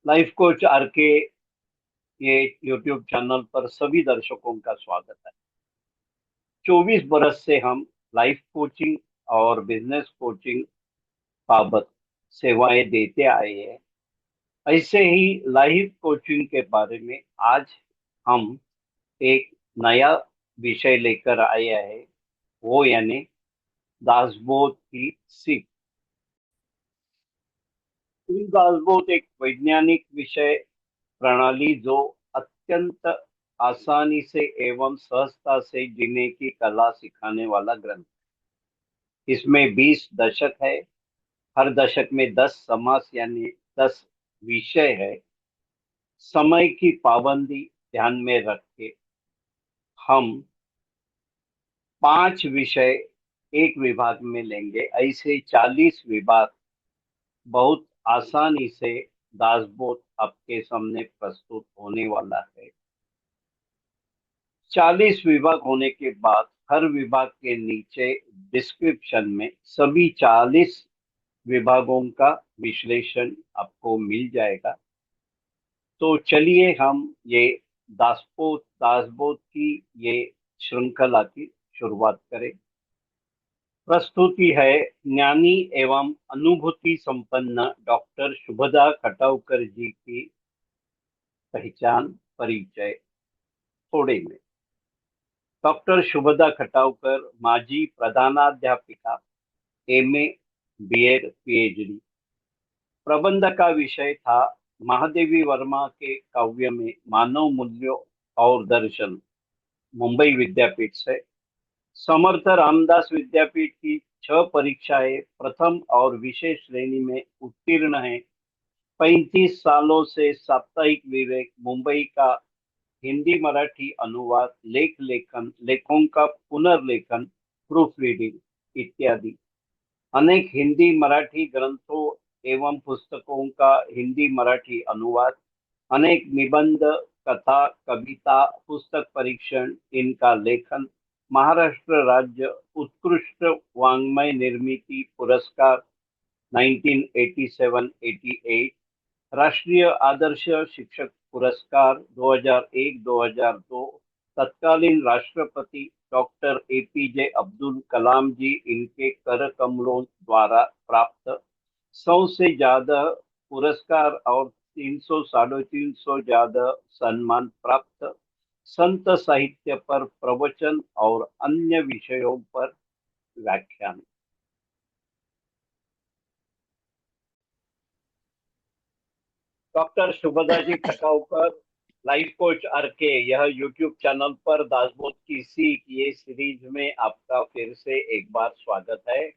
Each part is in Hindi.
लाइफ कोच आर के ये यूट्यूब चैनल पर सभी दर्शकों का स्वागत है। 24 बरस से हम लाइफ कोचिंग और बिजनेस कोचिंग बाबत सेवाएं देते आए हैं। ऐसे ही लाइफ कोचिंग के बारे में आज हम एक नया विषय लेकर आए हैं, वो यानी दासबोध की सीख। दासबोध एक वैज्ञानिक विषय प्रणाली जो अत्यंत आसानी से एवं सहजता से जीने की कला सिखाने वाला ग्रंथ। इसमें 20 दशक है। हर दशक में 10 समास यानी 10 विषय है। समय की पाबंदी ध्यान में रख के हम 5 विषय एक विभाग में लेंगे। ऐसे 40 विभाग बहुत आसानी से दासबोध आपके सामने प्रस्तुत होने वाला है। 40 विभाग होने के बाद हर विभाग के नीचे डिस्क्रिप्शन में सभी 40 विभागों का विश्लेषण आपको मिल जाएगा। तो चलिए हम ये दासबोध दासबोध की ये श्रृंखला की शुरुआत करें। प्रस्तुति है ज्ञानी एवं अनुभूति संपन्न डॉक्टर शुभदा खटावकर जी की पहचान परिचय थोड़े में। डॉक्टर शुभदा खटावकर माजी प्रधानाध्यापिका, एमए, बीएड, पीएचडी। प्रबंध का विषय था महादेवी वर्मा के काव्य में मानव मूल्यों और दर्शन, मुंबई विद्यापीठ से। समर्थ रामदास विद्यापीठ की 6 परीक्षाएं प्रथम और विशेष श्रेणी में उत्तीर्ण है। 35 सालों से साप्ताहिक विवेक, मुंबई का हिंदी मराठी अनुवाद, लेखों का पुनर्लेखन, प्रूफ रीडिंग इत्यादि। अनेक हिंदी मराठी ग्रंथों एवं पुस्तकों का हिंदी मराठी अनुवाद, अनेक निबंध, कथा, कविता, पुस्तक परीक्षण, इनका लेखन, महाराष्ट्र राज्य उत्कृष्ट वाङ्मय निर्मिती पुरस्कार 1987-88, राष्ट्रीय आदर्श शिक्षक पुरस्कार 2001-2002, तत्कालीन राष्ट्रपति डॉक्टर एपीजे अब्दुल कलाम जी इनके कर कमलों द्वारा प्राप्त 100 से ज्यादा पुरस्कार और 300 साढ़े 300 ज्यादा सम्मान प्राप्त, संत साहित्य पर प्रवचन और अन्य विषयों पर व्याख्यान। Doctor Shubhada ji Khatavkar, life coach आर के, यह यूट्यूब चैनल पर दासबोध की सीख ये सीरीज में आपका फिर से एक बार स्वागत है।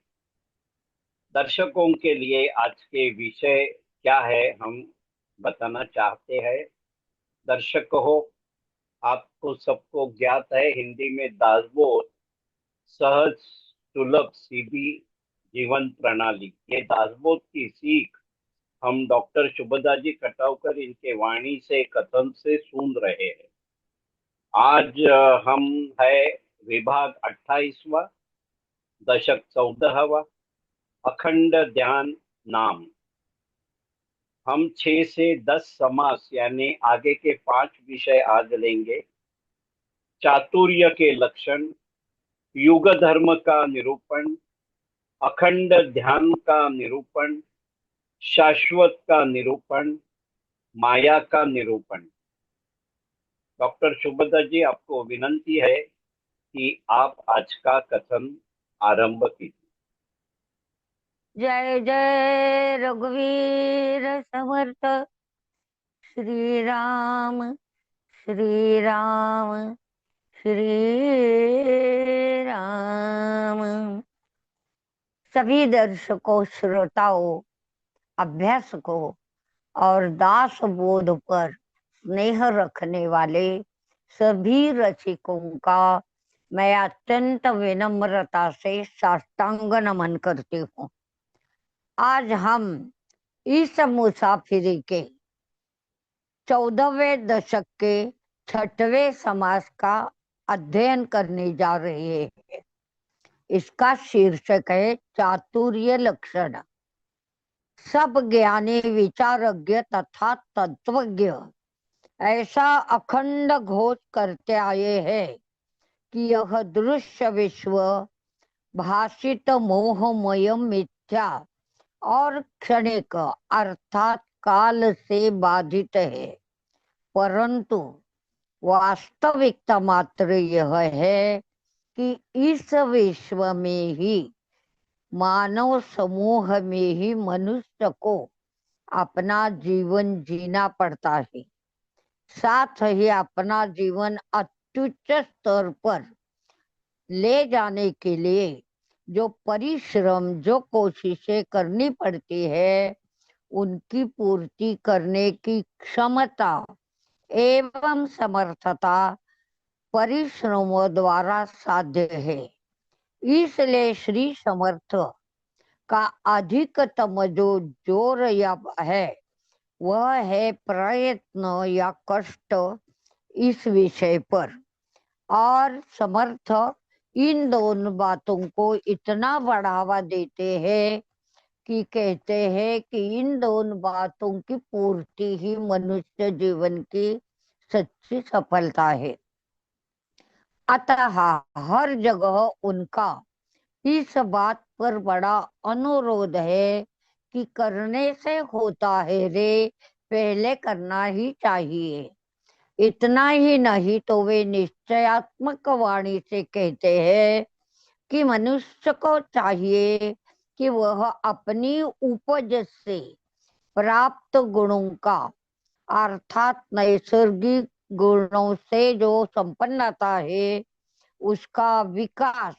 दर्शकों के लिए आज के विषय क्या है हम बताना चाहते हैं। दर्शक हो, आपको सबको ज्ञात है हिंदी में दासबोध सहज, सुलभ, सीधी जीवन प्रणाली। ये दासबोध की सीख हम डॉक्टर शुभदा जी खटावकर इनके वाणी से कथन से सुन रहे हैं। आज हम है विभाग 28वां, दशक 14वां, अखंड ध्यान नाम। हम 6 से 10 समास यानी आगे के 5 विषय आज लेंगे। चातुर्य के लक्षण, युग धर्म का निरूपण, अखंड ध्यान का निरूपण, शाश्वत का निरूपण, माया का निरूपण। डॉक्टर शुभदा जी, आपको विनंती है कि आप आज का कथन आरंभ कीजिए। जय जय रघुवीर समर्थ। श्री राम श्री राम श्री राम। सभी दर्शकों, श्रोताओं, अभ्यासकों और दास बोध पर स्नेह रखने वाले सभी रसिकों का मैं अत्यंत विनम्रता से साष्टांग नमन करती हूँ। आज हम इस मुसाफिरी के 14वें दशक के 6वें समास का अध्ययन करने जा रहे हैं। इसका शीर्षक है चातुर्य लक्षण। सब ज्ञानी विचारज्ञ तथा तत्वज्ञ ऐसा अखंड घोष करते आए हैं कि यह दृश्य विश्व भाषित मोहमय मिथ्या और क्षणिक अर्थात काल से बाधित है, परंतु वास्तविकता मात्र यह है कि इस विश्व में ही मानव समूह में ही मनुष्य को अपना जीवन जीना पड़ता है। साथ ही अपना जीवन अत्युच्च स्तर पर ले जाने के लिए जो परिश्रम जो कोशिशें करनी पड़ती है, उनकी पूर्ति करने की क्षमता एवं समर्थता परिश्रमों द्वारा साध्य है। इसलिए श्री समर्थ का अधिकतम जो जोर या है वह है प्रयत्न या कष्ट इस विषय पर। और समर्थ इन दोनों बातों को इतना बढ़ावा देते हैं कि कहते हैं कि इन दोनों बातों की पूर्ति ही मनुष्य जीवन की सच्ची सफलता है। अतः हर जगह उनका इस बात पर बड़ा अनुरोध है कि करने से होता है रे, पहले करना ही चाहिए। इतना ही नहीं तो वे निश्चयात्मक वाणी से कहते हैं कि मनुष्य को चाहिए कि वह अपनी उपज से प्राप्त गुणों का अर्थात नैसर्गिक गुणों से जो संपन्नता है उसका विकास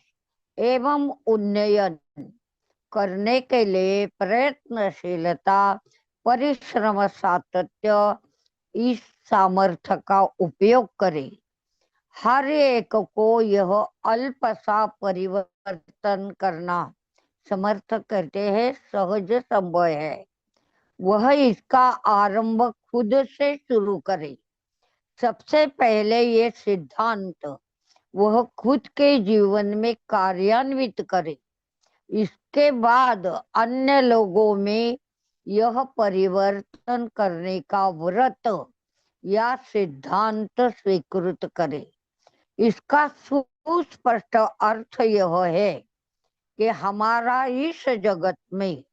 एवं उन्नयन करने के लिए प्रयत्नशीलता परिश्रम सातत्य इस सामर्थ्य का उपयोग करे। हर एक को यह अल्प सा परिवर्तन करना समर्थ करते हैं सहज संभव है। वह इसका आरंभ खुद से शुरू करे। सबसे पहले ये सिद्धांत वह खुद के जीवन में कार्यान्वित करे। इसके बाद अन्य लोगों में यह परिवर्तन करने का व्रत या सिद्धांत स्वीकृत करे। इसका सुस्पष्ट अर्थ यह है कि हमारा इस जगत में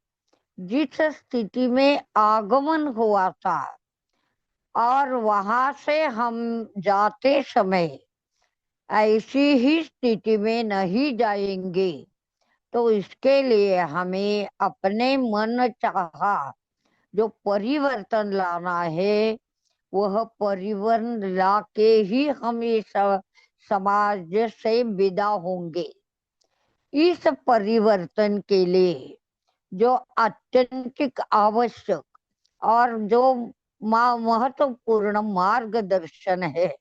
जिस स्थिति में आगमन हुआ था और वहां से हम जाते समय ऐसी ही स्थिति में नहीं जाएंगे, तो इसके लिए हमें अपने मन चाहा जो परिवर्तन लाना है वह परिवर्तन ला के ही हम इस समाज से विदा होंगे। इस परिवर्तन के लिए जो अत्यंतिक आवश्यक और जो महत्वपूर्ण मार्गदर्शन है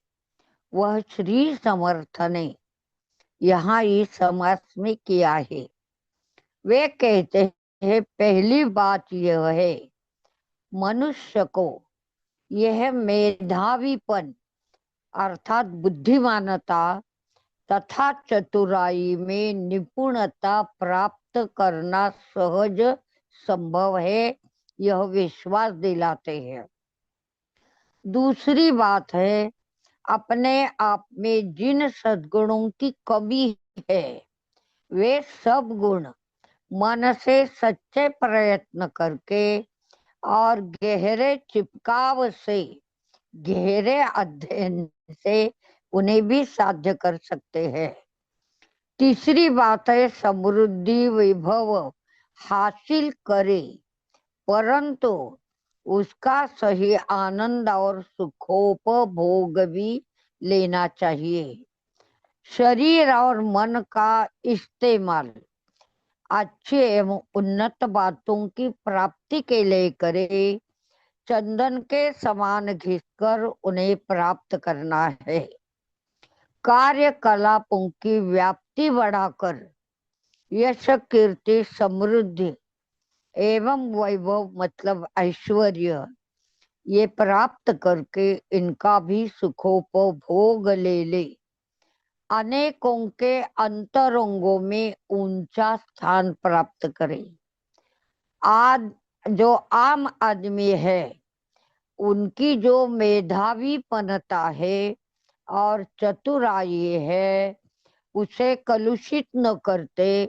वह श्री समर्थ ने यहाँ इस समाज में किया है। वे कहते हैं पहली बात यह है मनुष्य को यह मेधावीपन अर्थात बुद्धिमानता तथा चतुराई में निपुणता प्राप्त करना सहज संभव है, यह विश्वास दिलाते हैं। दूसरी बात है अपने आप में जिन सद्गुणों की कमी है वे सब गुण मन से सच्चे प्रयत्न करके और गहरे चिपकाव से गहरे अध्ययन से उन्हें भी साध्य कर सकते हैं। तीसरी बात है समृद्धि वैभव हासिल करे, परंतु उसका सही आनंद और सुखोपभोग भी लेना चाहिए। शरीर और मन का इस्तेमाल अच्छे एवं उन्नत बातों की प्राप्ति के लिए करे। चंदन के समान घिसकर उन्हें प्राप्त करना है। कार्यकलापों की व्याप्ति बढ़ाकर यश कीर्ति समृद्धि एवं वैभव मतलब ऐश्वर्य ये प्राप्त करके इनका भी सुखोपभोग ले ले। अनेकों के अंतरंगों में ऊंचा स्थान प्राप्त करे। जो आम आदमी है उनकी जो मेधावीपनता है और चतुराई है उसे कलुषित न करते,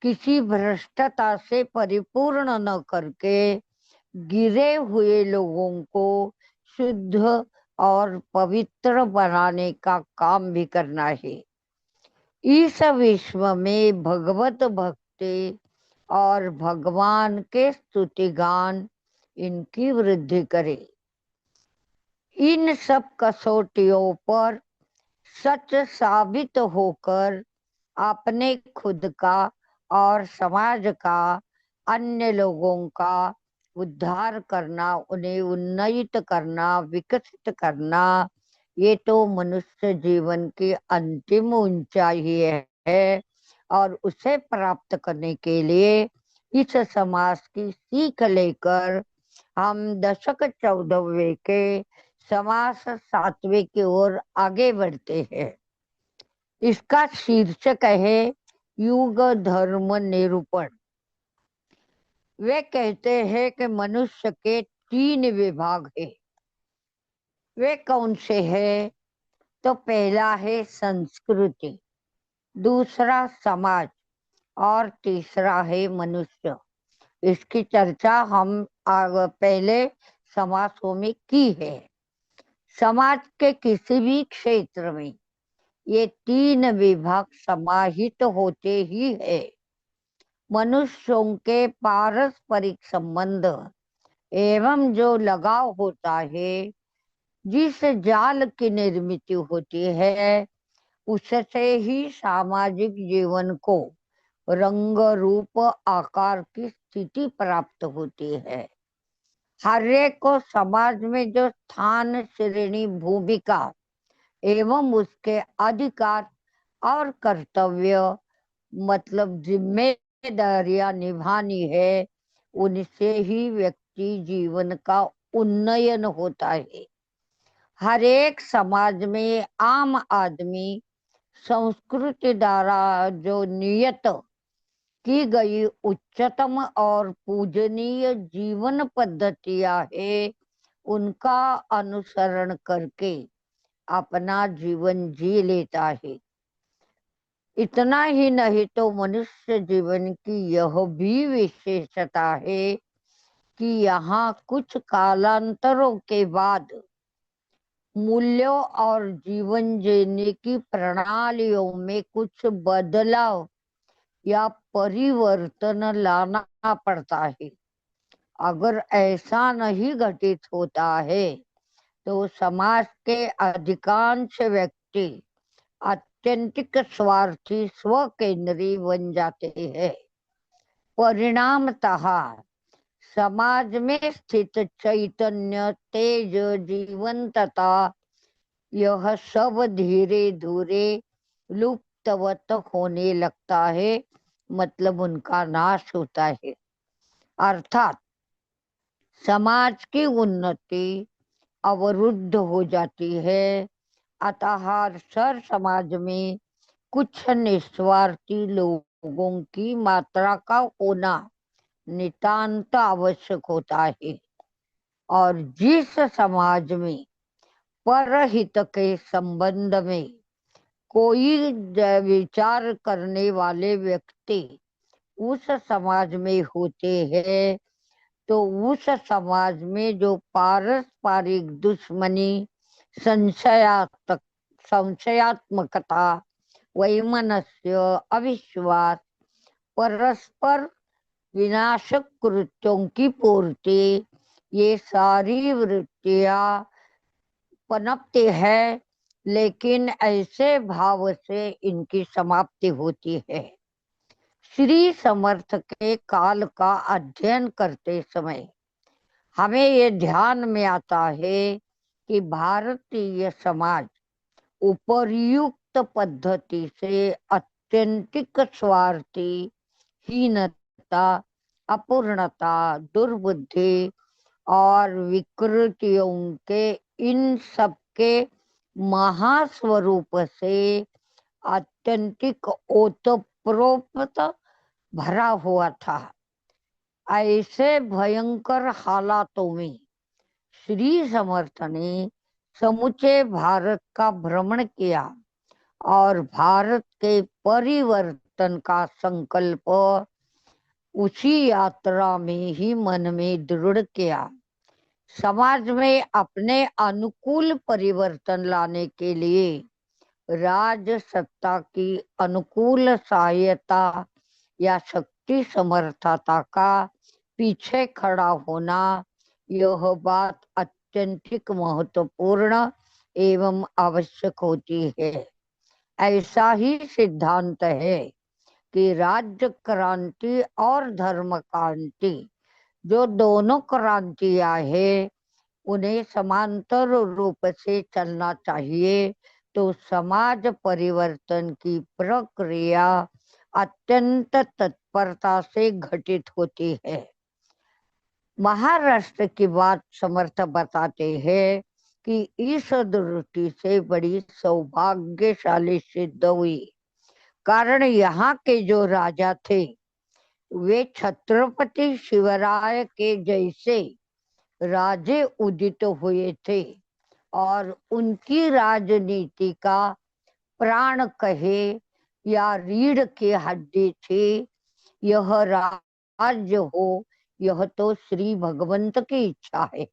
किसी भ्रष्टता से परिपूर्ण न करके गिरे हुए लोगों को शुद्ध और पवित्र बनाने का काम भी करना है। इस विश्व में भगवत भक्ति और भगवान के स्तुतिगान इनकी वृद्धि करे। इन सब कसौटियों पर सच साबित होकर अपने खुद का और समाज का, अन्य लोगों का उद्धार करना, उन्हें उन्नत करना, विकसित करना, ये तो मनुष्य जीवन की अंतिम ऊंचाई है। और उसे प्राप्त करने के लिए इस समाज की सीख लेकर हम दशक 14वें के समास 7वें की ओर आगे बढ़ते हैं। इसका शीर्षक है युग धर्म निरूपण। वे कहते हैं कि मनुष्य के 3 विभाग है। वे कौन से हैं? तो पहला है संस्कृति, दूसरा समाज और तीसरा है मनुष्य। इसकी चर्चा हम पहले समासों में की है। समाज के किसी भी क्षेत्र में ये 3 विभाग समाहित होते ही है। मनुष्यों के पारस्परिक संबंध एवं जो लगाव होता है, जिस जाल की निर्मित होती है, उससे ही सामाजिक जीवन को रंग रूप आकार की स्थिति प्राप्त होती है। हर एक को समाज में जो स्थान, श्रेणी, भूमिका एवं उसके अधिकार और कर्तव्य मतलब जिम्मेदारियां निभानी है, उनसे ही व्यक्ति जीवन का उन्नयन होता है। हर एक समाज में आम आदमी संस्कृति द्वारा जो नियत की गई उच्चतम और पूजनीय जीवन पद्धतियां है, उनका अनुसरण करके अपना जीवन जी लेता है। इतना ही नहीं तो मनुष्य जीवन की यह भी विशेषता है कि यहाँ कुछ कालांतरों के बाद मूल्यों और जीवन जीने की प्रणालियों में कुछ बदलाव या परिवर्तन लाना पड़ता है। अगर ऐसा नहीं घटित होता है तो समाज के अधिकांश व्यक्ति अत्यंतिक स्वार्थी, स्वकेंद्री बन जाते हैं। परिणामतः समाज में स्थित चैतन्य, तेज, जीवंतता यह सब धीरे धीरे लुप्तवत होने लगता है, मतलब उनका नाश होता है। अर्थात समाज की उन्नति अवरुद्ध हो जाती है। अतः हर समाज में कुछ निस्वार्थी लोगों की मात्रा का होना नितांत आवश्यक होता है। और जिस समाज में परहित के संबंध में कोई विचार करने वाले व्यक्ति उस समाज में होते हैं, तो उस समाज में जो पारस्परिक दुश्मनी, संशयात्मक संशयात्मकता, वैमनस्य, अविश्वास, परस्पर विनाशक कृत्यों की पूर्ति, ये सारी वृत्तियां पनपती है, लेकिन ऐसे भाव से इनकी समाप्ति होती है। श्री समर्थ के काल का अध्ययन करते समय हमें ये ध्यान में आता है कि भारतीय समाज उपर्युक्त पद्धति से अत्यंतिक स्वार्थी, हीनता, अपूर्णता, दुर्बुद्धि और विकृतियों के इन सब के महास्वरूप से अत्यंतिक ओतप्रोत भरा हुआ था। ऐसे भयंकर हालातों में श्री समर्थ ने समूचे भारत का भ्रमण किया और भारत के परिवर्तन का संकल्प उसी यात्रा में ही मन में दृढ़ किया। समाज में अपने अनुकूल परिवर्तन लाने के लिए राज सत्ता की अनुकूल सहायता या शक्ति समर्थता का पीछे खड़ा होना, यह बात अत्यंत महत्वपूर्ण एवं आवश्यक होती है। ऐसा ही सिद्धांत है कि राज्य क्रांति और धर्म क्रांति, जो दोनों क्रांतियां हैं, उन्हें समांतर रूप से चलना चाहिए, तो समाज परिवर्तन की प्रक्रिया अत्यंत तत्परता से घटित होती है। महाराष्ट्र की बात समर्थ बताते हैं कि इस दृष्टि से बड़ी सौभाग्यशाली सिद्ध हुई, कारण यहाँ के जो राजा थे वे छत्रपति शिवराय के जैसे राजे उदित हुए थे और उनकी राजनीति का प्राण कहे या रीढ़ की हड्डी थी। यह राज्य हो, यह तो श्री भगवंत की इच्छा है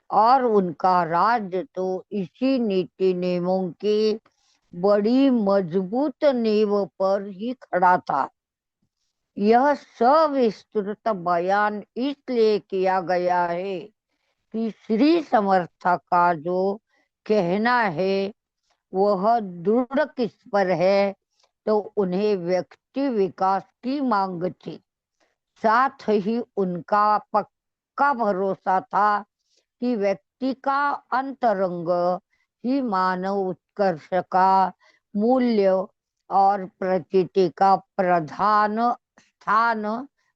और उनका राज्य तो इसी नीति नियमों की बड़ी मजबूत नींव पर ही खड़ा था। यह सविस्तृत बयान इसलिए किया गया है कि श्री समर्थ का जो कहना है वह दृढ़ किस पर है, तो उन्हें व्यक्ति विकास की मांग थी। साथ ही उनका पक्का भरोसा था कि व्यक्ति का अंतरंग ही मानव उत्कर्ष का मूल्य और प्रकृति का प्रधान स्थान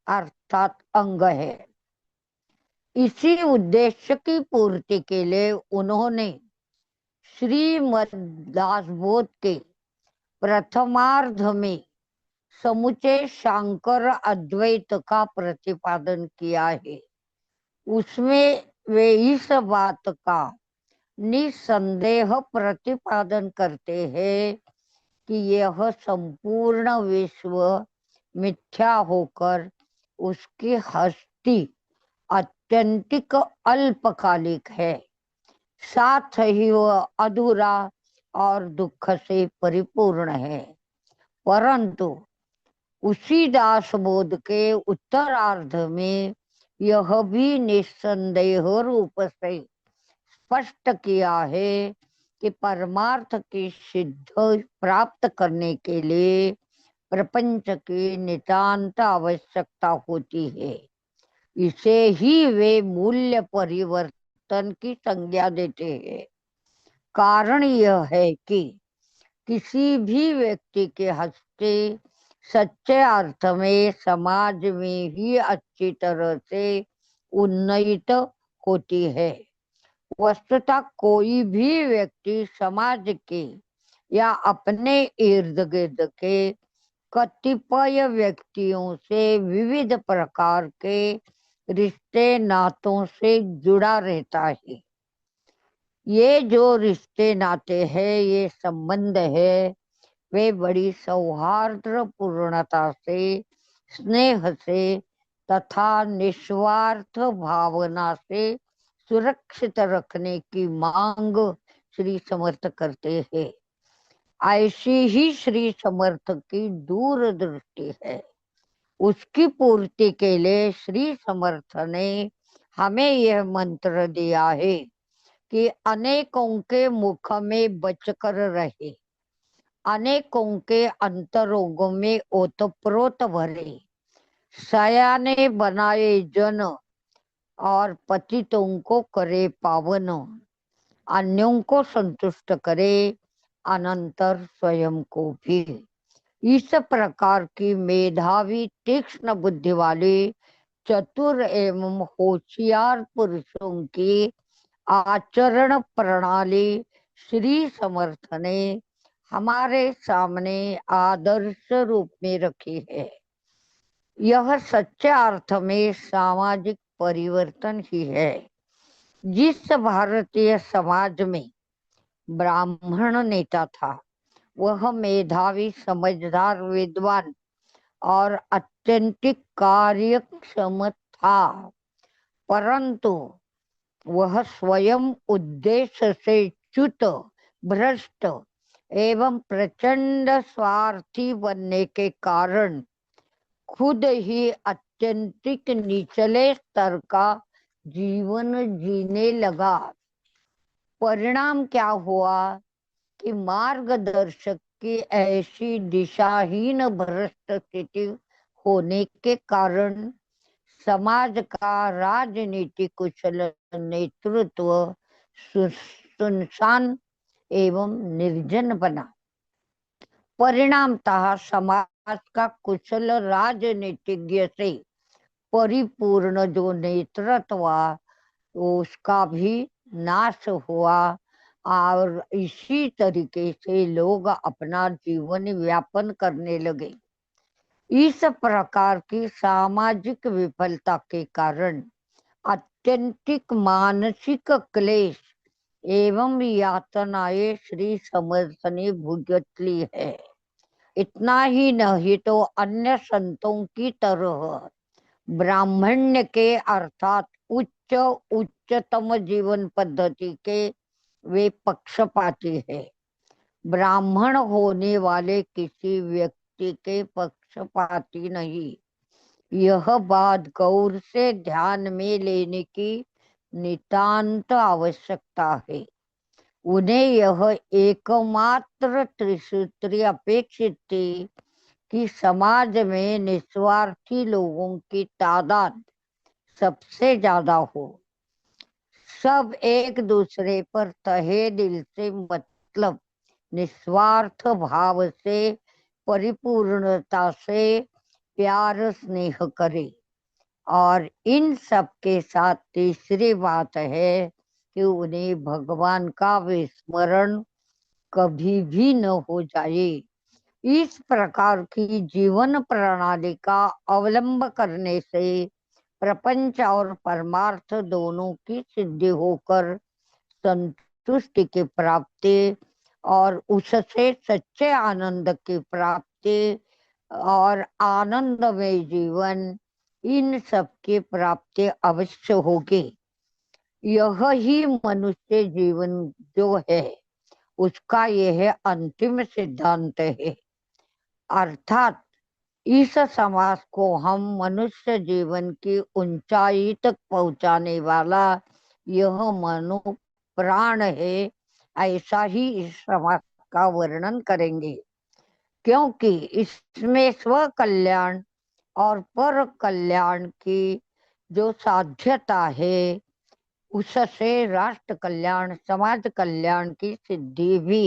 अर्थात अंग है। इसी उद्देश्य की पूर्ति के लिए उन्होंने श्रीमद्दासबोध के प्रथमार्ध में समुचे शांकर अद्वैत का प्रतिपादन किया है। उसमें वे इस बात का निसंदेह प्रतिपादन करते हैं कि यह संपूर्ण विश्व मिथ्या होकर उसकी हस्ती अत्यंतिक अल्पकालिक है, साथ ही वह अधूरा और दुख से परिपूर्ण है। परंतु उसी दासबोध के उत्तरार्ध में यह भी निस्संदेह रूप से स्पष्ट किया है कि परमार्थ की सिद्धि प्राप्त करने के लिए प्रपंच की नितांत आवश्यकता होती है। इसे ही वे मूल्य परिवर्तन की संज्ञा देते हैं। कारण यह है कि किसी भी व्यक्ति के हस्ते सच्चे अर्थ में समाज में ही अच्छी तरह से उन्नत होती है। वस्तुतः कोई भी व्यक्ति समाज के या अपने इर्द गिर्द के कतिपय व्यक्तियों से विविध प्रकार के रिश्ते नातों से जुड़ा रहता है। ये जो रिश्ते नाते हैं, ये संबंध है, वे बड़ी सौहार्द पूर्णता से, स्नेह से तथा निस्वार्थ भावना से सुरक्षित रखने की मांग श्री समर्थ करते हैं। ऐसी ही श्री समर्थ की दूरदृष्टि है। उसकी पूर्ति के लिए श्री समर्थ ने हमें यह मंत्र दिया है कि अनेकों के मुख में बचकर रहे, अनेकों के अंतरों में ओतप्रोत भरे, सयाने बनाए जन और पतितों को करे पावन, अन्यों को संतुष्ट करे, अनंतर स्वयं को भी। इस प्रकार की मेधावी तीक्ष्ण बुद्धि वाले चतुर एवं होशियार पुरुषों की आचरण प्रणाली श्री समर्थ ने हमारे सामने आदर्श रूप में रखी है। यह सच्चे अर्थ में सामाजिक परिवर्तन ही है। जिस भारतीय समाज में ब्राह्मण नेता था, वह मेधावी, समझदार, विद्वान और अत्यंतिक कार्यक्षम था, परंतु वह स्वयं उद्देश्य से च्युत, भ्रष्ट एवं प्रचंड स्वार्थी बनने के कारण खुद ही अत्यंतिक निचले स्तर का जीवन जीने लगा। परिणाम क्या हुआ कि मार्गदर्शक की ऐसी दिशाहीन भ्रष्ट स्थिति होने के कारण समाज का राजनीतिक कुशल नेतृत्व सुनसान एवं निर्जन बना। परिणामतः समाज का कुशल राजनीतिज्ञ से परिपूर्ण जो नेतृत्व उसका भी नाश हुआ और इसी तरीके से लोग अपना जीवन व्यापन करने लगे। इस प्रकार की सामाजिक विफलता के कारण अत्यंतिक मानसिक क्लेश एवं यातनाएं श्री समर्थ ने भुगत ली है। इतना ही नहीं तो अन्य संतों की तरह ब्राह्मण्य के अर्थात उच्चतम जीवन पद्धति के वे पक्षपाती है। ब्राह्मण होने वाले किसी व्यक्ति के पक्षपाती नहीं। यह बात गौर से ध्यान में लेने की नितांत आवश्यकता है। उन्हें यह एकमात्र त्रिसूत्री अपेक्षित थी कि समाज में निस्वार्थी लोगों की तादाद सबसे ज्यादा हो। सब एक दूसरे पर तहे दिल से मतलब निस्वार्थ भाव से परिपूर्णता से प्यार स्नेह करे। और इन सब के साथ तीसरी बात है कि उन्हें भगवान का विस्मरण कभी भी न हो जाए। इस प्रकार की जीवन प्रणाली का अवलंब करने से प्रपंच और परमार्थ दोनों की सिद्धि होकर संतुष्टि की प्राप्ति और उससे सच्चे आनंद की प्राप्ति और आनंदमय जीवन, इन सब की प्राप्ति अवश्य होगी। यह ही मनुष्य जीवन जो है उसका यह अंतिम सिद्धांत है। अर्थात इस समाज को हम मनुष्य जीवन की ऊंचाई तक पहुंचाने वाला यह मनो प्राण है, ऐसा ही इस समाज का वर्णन करेंगे। क्योंकि इसमें स्व कल्याण और पर कल्याण की जो साध्यता है, उससे राष्ट्र कल्याण, समाज कल्याण की सिद्धि भी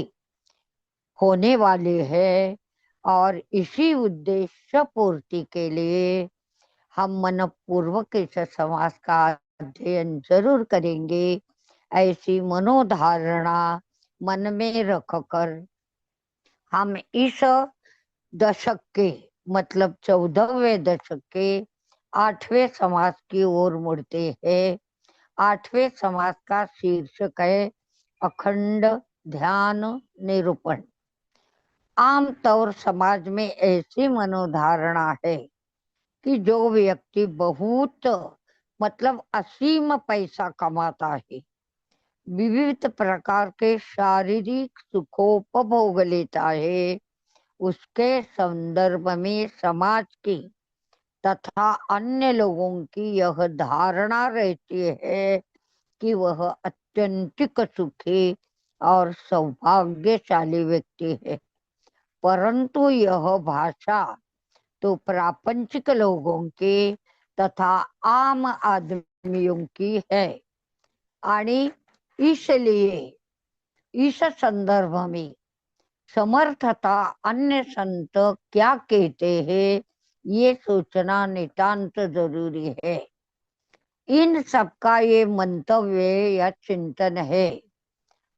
होने वाली है। और इसी उद्देश्य पूर्ति के लिए हम मनपूर्वक इस समाज का अध्ययन जरूर करेंगे। ऐसी मनोधारणा मन में रखकर हम इस दशक के मतलब 14वें दशक के 8वें समाज की ओर मुड़ते हैं। 8वें समाज का शीर्षक है अखंड ध्यान निरूपण। आमतौर समाज में ऐसी मनोधारणा है कि जो व्यक्ति बहुत मतलब असीम पैसा कमाता है, विविध प्रकार के शारीरिक सुखोपभोग लेता है, उसके संदर्भ में समाज की तथा अन्य लोगों की यह धारणा रहती है कि वह अत्यंतिक सुखी और सौभाग्यशाली व्यक्ति है। परंतु यह भाषा तो प्रापंचिक लोगों की तथा आम आदमियों की है। आणि इसलिए इस संदर्भ में समर्थता अन्य संत क्या कहते हैं ये सोचना नितांत जरूरी है। इन सबका ये मंतव्य या चिंतन है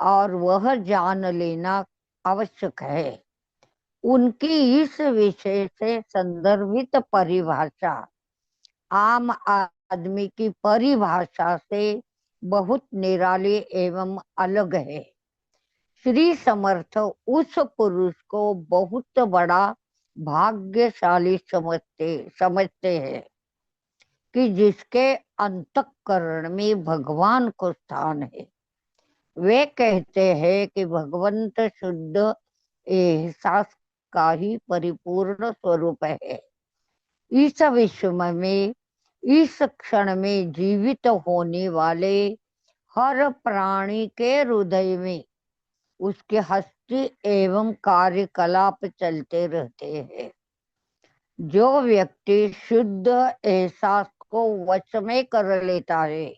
और वह जान लेना आवश्यक है। उनकी इस विषय से संदर्भित परिभाषा आम आदमी की परिभाषा से बहुत निराली एवं अलग है। श्री समर्थ उस पुरुष को बहुत बड़ा भाग्यशाली समझते हैं कि जिसके अंतःकरण में भगवान को स्थान है। वे कहते हैं कि भगवंत शुद्ध एहसास का ही परिपूर्ण स्वरूप है। इस विश्व में इस क्षण में जीवित होने वाले हर प्राणी के हृदय में उसके हस्ती एवं कार्यकलाप चलते रहते हैं। जो व्यक्ति शुद्ध एहसास को वश में कर लेता है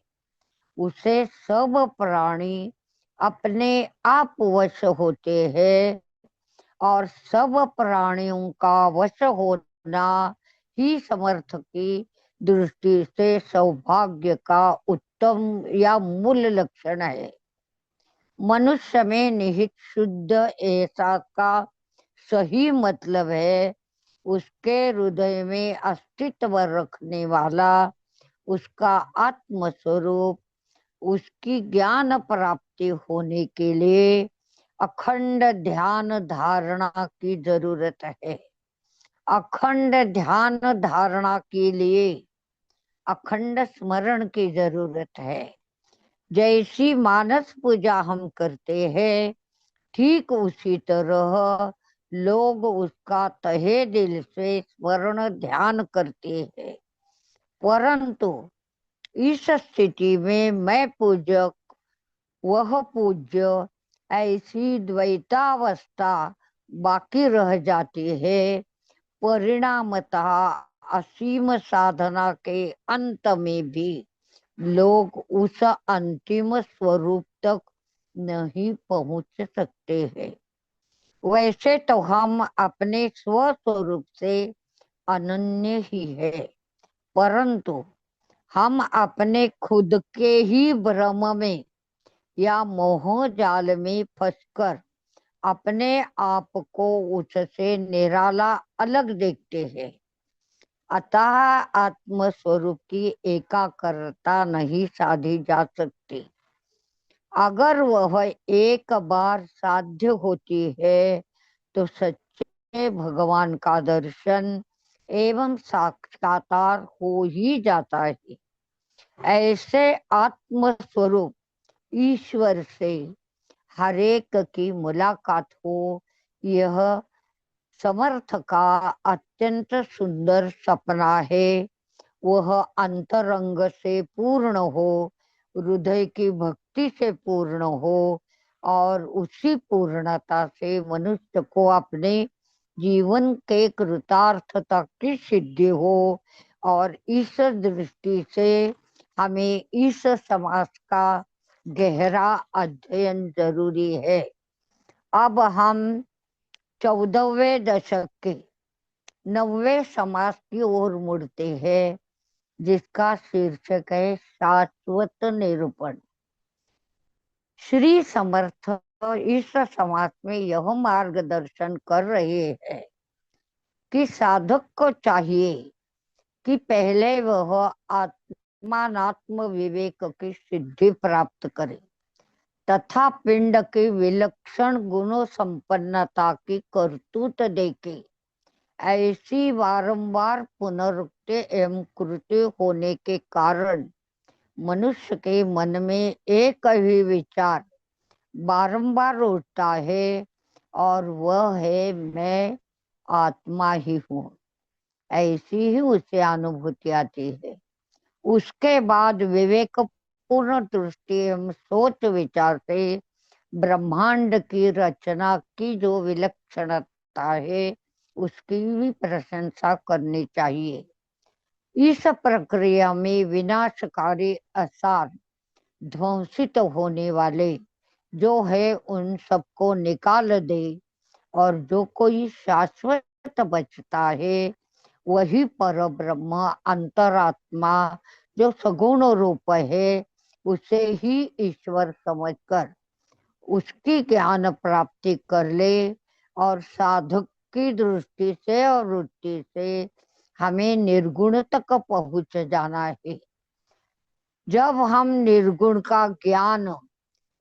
उसे सब प्राणी अपने आप वश होते हैं और सब प्राणियों का वश होना ही समर्थ की दृष्टि से सौभाग्य का उत्तम या मूल लक्षण है। मनुष्य में निहित शुद्ध एहसास का सही मतलब है उसके हृदय में अस्तित्व रखने वाला उसका आत्म स्वरूप। उसकी ज्ञान प्राप्ति होने के लिए अखंड ध्यान धारणा की जरूरत है। अखंड ध्यान धारणा के लिए अखंड स्मरण की जरूरत है। जैसी मानस पूजा हम करते हैं ठीक उसी तरह लोग उसका तहे दिल से स्मरण ध्यान करते हैं। परंतु इस स्थिति में मैं पूजक वह पूज्य ऐसी द्वैतावस्था बाकी रह जाती है। परिणामतः असीम साधना के अंत में भी लोग उस अंतिम स्वरूप तक नहीं पहुंच सकते हैं। वैसे तो हम अपने स्वस्वरूप से अनन्य ही है, परंतु हम अपने खुद के ही भ्रम में या मोह जाल में फंसकर अपने आप को उससे निराला अलग देखते हैं। अतः आत्म स्वरूप की एकाग्रता नहीं साधी जा सकती। अगर वह एक बार साध्य होती है तो सच्चे भगवान का दर्शन एवं साक्षात्कार हो ही जाता है। ऐसे आत्म स्वरूप ईश्वर से हरेक की मुलाकात हो, यह समर्थ का अत्यंत सुंदर सपना है। वह अंतरंग से पूर्ण हो, हृदय की भक्ति से पूर्ण हो और उसी पूर्णता से मनुष्य को अपने जीवन के कृतार्थता की सिद्धि हो। और इस दृष्टि से हमें इस समाज का गहरा अध्ययन जरूरी है। अब हम 14वें दशक के 9वें समास की ओर मुड़ते हैं जिसका शीर्षक है शाश्वत निरूपण। श्री समर्थ इस समास में यह मार्गदर्शन कर रहे हैं कि साधक को चाहिए कि पहले वह आत्मात्म विवेक की सिद्धि प्राप्त करे तथा पिंड की विलक्षण गुणों संपन्नता की करतूत देके ऐसी बारंबार पुनरुक्ति एवं कृत्य होने के कारण मनुष्य के मन में एक ही विचार बारंबार उठता है और वह है मैं आत्मा ही हूँ। ऐसी ही उसे अनुभूति आती है। उसके बाद विवेक पूर्ण दृष्टि एवं सोच विचार से ब्रह्मांड की रचना की जो विलक्षणता है उसकी भी प्रशंसा करनी चाहिए। इस प्रक्रिया में विनाशकारी आसार ध्वंसित होने वाले जो है उन सबको निकाल दे और जो कोई शाश्वत बचता है वही पर ब्रह्म अंतरात्मा जो सगुण रूप है उसे ही ईश्वर समझकर उसकी ज्ञान प्राप्ति कर ले और साधक की दृष्टि से और वृत्ति से हमें निर्गुण तक पहुंच जाना है। जब हम निर्गुण का ज्ञान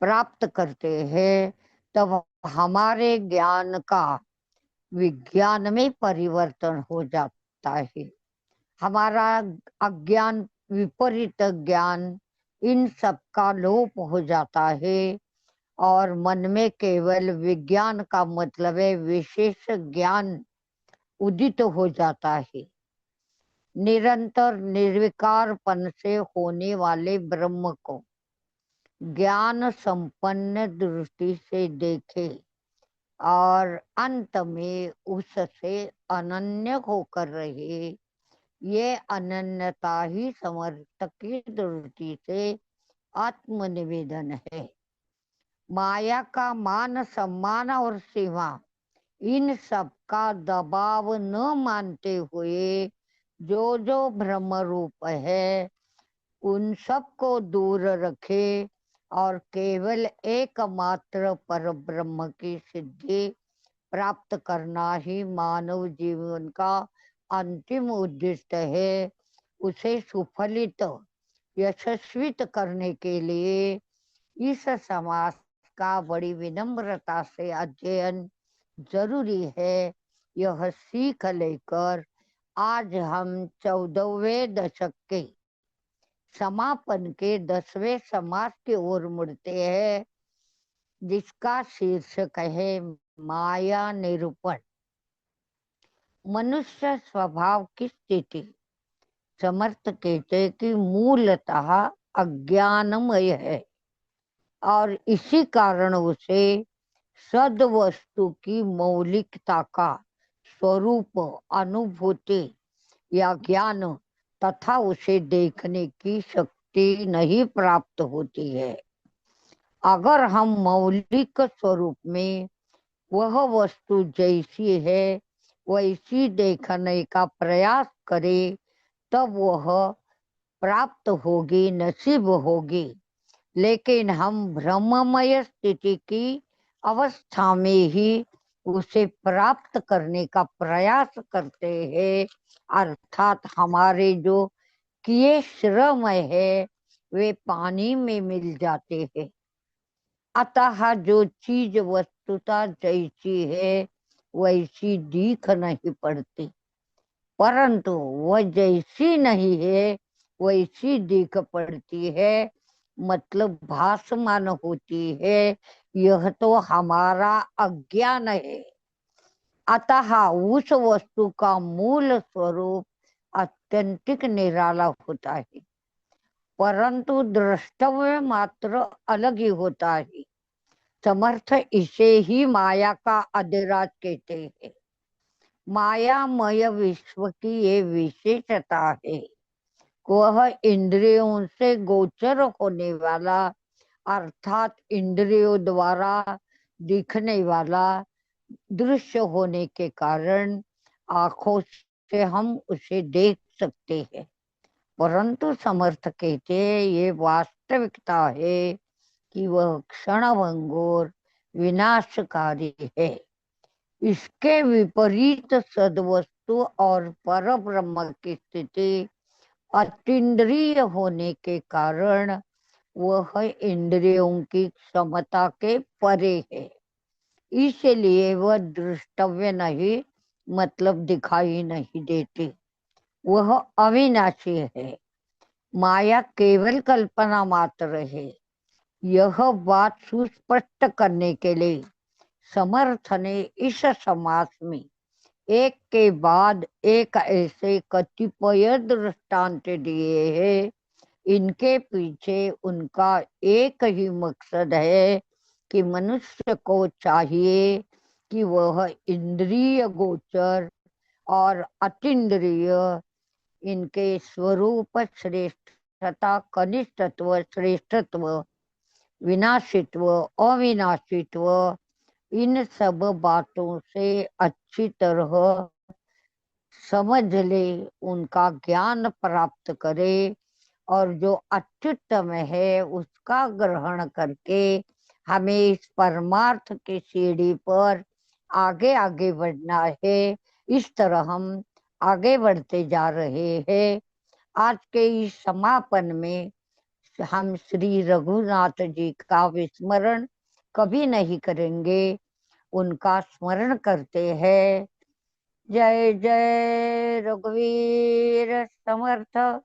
प्राप्त करते हैं तब हमारे ज्ञान का विज्ञान में परिवर्तन हो जाता है। हमारा अज्ञान, विपरीत ज्ञान, इन सब का लोप हो जाता है और मन में केवल विज्ञान का मतलब है विशेष ज्ञान उदित हो जाता है। निरंतर निर्विकारपन से होने वाले ब्रह्म को ज्ञान संपन्न दृष्टि से देखे और अंत में उससे अनन्य होकर रहे, ये अनन्यता ही समर्थ की दृष्टि से आत्मनिवेदन है। माया का मान सम्मान और सीमा, इन सब का दबाव न मानते हुए जो जो ब्रह्म रूप है उन सब को दूर रखे और केवल एकमात्र पर ब्रह्म की सिद्धि प्राप्त करना ही मानव जीवन का अंतिम उद्देश्य है। उसे सुफलित यशस्वित करने के लिए इस समाज का बड़ी विनम्रता से अध्ययन जरूरी है। यह सीख लेकर आज हम 14वें दशक के समापन के 10वें समास की ओर मुड़ते हैं, जिसका शीर्षक है माया निरूपण। मनुष्य स्वभाव की स्थिति। समर्थ कहते हैं कि मूलतः अज्ञानमय है और इसी कारण उसे सद वस्तु की मौलिकता का स्वरूप, अनुभूति या ज्ञान तथा उसे देखने की शक्ति नहीं प्राप्त होती है। अगर हम मौलिक स्वरूप में वह वस्तु जैसी है वैसी देखने का प्रयास करें तब वह प्राप्त होगी, नसीब होगी। लेकिन हम भ्रममय स्थिति की अवस्था में ही उसे प्राप्त करने का प्रयास करते हैं, अर्थात हमारे जो किए श्रम है वे पानी में मिल जाते हैं। अतः जो चीज वस्तुतः जैसी है वैसी दिख नहीं पड़ती, परंतु वह जैसी नहीं है वैसी दिख पड़ती है, मतलब भासमान होती है। यह तो हमारा अज्ञान है। अतः उस वस्तु का मूल स्वरूप अत्यंतिक निराला होता है, परंतु द्रष्टव्य मात्र अलग ही होता है। समर्थ इसे ही माया का अधिराज कहते हैं। मायामय विश्व की ये विशेषता है, वह इंद्रियों से गोचर होने वाला अर्थात इंद्रियों द्वारा दिखने वाला दृश्य होने के कारण आंखों से हम उसे देख सकते हैं, परंतु समर्थ कहते हैं ये वास्तविकता है कि वह क्षणभंगुर विनाशकारी है। इसके विपरीत सद्वस्तु और पर ब्रह्म की स्थिति अतीन्द्रिय होने के कारण वह इंद्रियों की क्षमता के परे है, इसलिए वह दृष्टव्य नहीं, मतलब दिखाई नहीं देती। वह अविनाशी है। माया केवल कल्पना मात्र है। यह बात सुस्पष्ट करने के लिए समर्थ ने इस समास में एक के बाद एक ऐसे कतिपय दृष्टांत दिए हैं। इनके पीछे उनका एक ही मकसद है कि मनुष्य को चाहिए कि वह इंद्रिय गोचर और अतीन्द्रिय इनके स्वरूप, श्रेष्ठता, कनिष्ठत्व, श्रेष्ठत्व, विनाशित्व, अविनाशित्व, इन सब बातों से अच्छी तरह समझ ले, उनका ज्ञान प्राप्त करे और जो अत्युत्तम है उसका ग्रहण करके हमें इस परमार्थ की सीढ़ी पर आगे आगे बढ़ना है। इस तरह हम आगे बढ़ते जा रहे हैं। आज के इस समापन में हम श्री रघुनाथ जी का विस्मरण कभी नहीं करेंगे, उनका स्मरण करते हैं। जय जय रघुवीर समर्थ।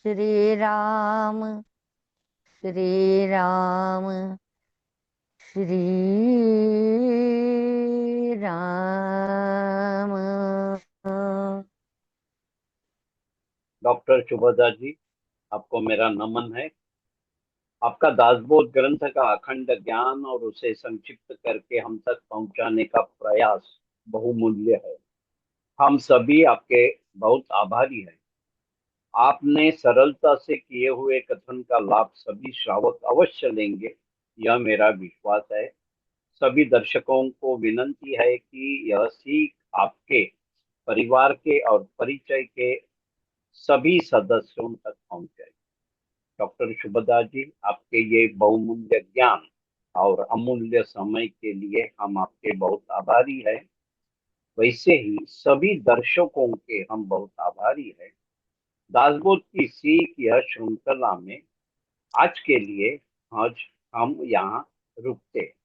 श्री राम, श्री राम, श्री राम। डॉक्टर शुभदा जी, आपको मेरा नमन है। आपका दासबोध ग्रंथ का अखंड ज्ञान और उसे संक्षिप्त करके हम तक पहुंचाने का प्रयास बहुमूल्य है। हम सभी आपके बहुत आभारी हैं। आपने सरलता से किए हुए कथन का लाभ सभी श्रावक अवश्य लेंगे, यह मेरा विश्वास है। सभी दर्शकों को विनंती है कि यह सीख आपके परिवार के और परिचय के सभी सदस्यों तक पहुंचे। डॉक्टर शुभदा जी, आपके ये बहुमूल्य ज्ञान और अमूल्य समय के लिए हम आपके बहुत आभारी हैं। वैसे ही सभी दर्शकों के हम बहुत आभारी हैं। दासबोध की सीख यह श्रृंखला में आज के लिए आज हम यहाँ रुकते हैं।